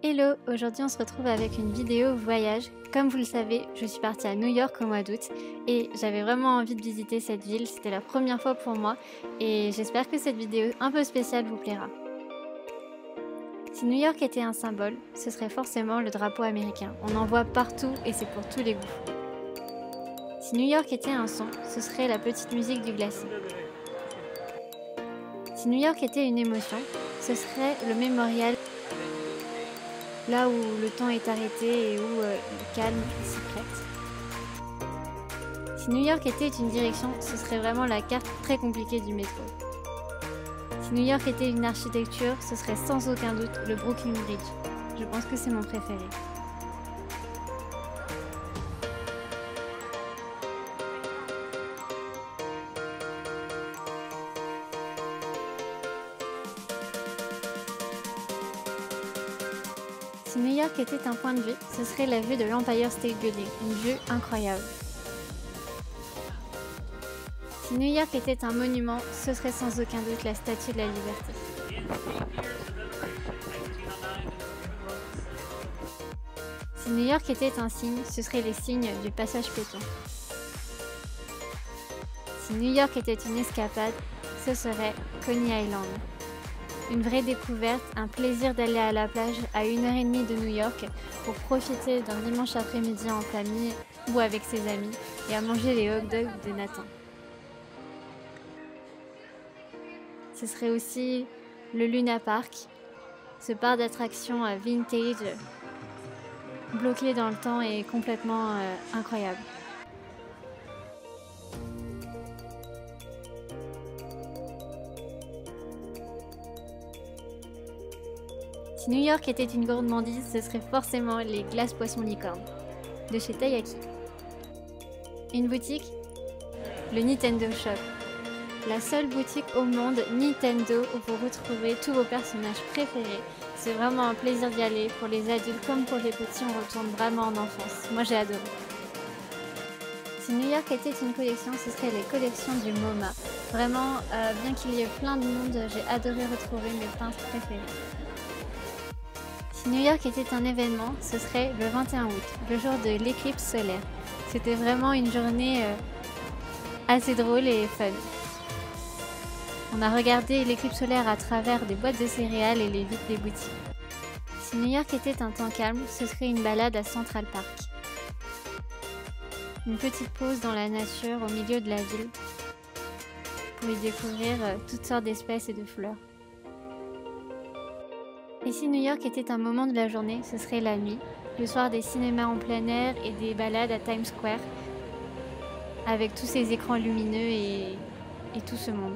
Hello, aujourd'hui on se retrouve avec une vidéo voyage. Comme vous le savez, je suis partie à New York au mois d'août et j'avais vraiment envie de visiter cette ville, c'était la première fois pour moi et j'espère que cette vidéo un peu spéciale vous plaira. Si New York était un symbole, ce serait forcément le drapeau américain. On en voit partout et c'est pour tous les goûts. Si New York était un son, ce serait la petite musique du glacier. Si New York était une émotion, ce serait le mémorial, là où le temps est arrêté et où le calme s'y prête. Si New York était une direction, ce serait vraiment la carte très compliquée du métro. Si New York était une architecture, ce serait sans aucun doute le Brooklyn Bridge. Je pense que c'est mon préféré. Si New York était un point de vue, ce serait la vue de l'Empire State Building, une vue incroyable. Si New York était un monument, ce serait sans aucun doute la Statue de la Liberté. Si New York était un signe, ce seraient les signes du passage piéton. Si New York était une escapade, ce serait Coney Island. Une vraie découverte, un plaisir d'aller à la plage à 1h30 de New York pour profiter d'un dimanche après-midi en famille ou avec ses amis et à manger les hot dogs de Nathan. Ce serait aussi le Luna Park, ce parc d'attractions vintage, bloqué dans le temps et complètement incroyable. Si New York était une gourmandise, ce serait forcément les glaces poissons licorne de chez Taiyaki. Une boutique, le Nintendo Shop. La seule boutique au monde Nintendo où vous retrouvez tous vos personnages préférés. C'est vraiment un plaisir d'y aller. Pour les adultes comme pour les petits, on retourne vraiment en enfance. Moi j'ai adoré. Si New York était une collection, ce serait les collections du MoMA. Vraiment, bien qu'il y ait plein de monde, j'ai adoré retrouver mes peintres préférés. Si New York était un événement, ce serait le 21 août, le jour de l'éclipse solaire. C'était vraiment une journée assez drôle et fun. On a regardé l'éclipse solaire à travers des boîtes de céréales et les vitres des boutiques. Si New York était un temps calme, ce serait une balade à Central Park. Une petite pause dans la nature au milieu de la ville pour y découvrir toutes sortes d'espèces et de fleurs. Et si New York était un moment de la journée, ce serait la nuit, le soir des cinémas en plein air et des balades à Times Square avec tous ces écrans lumineux et tout ce monde.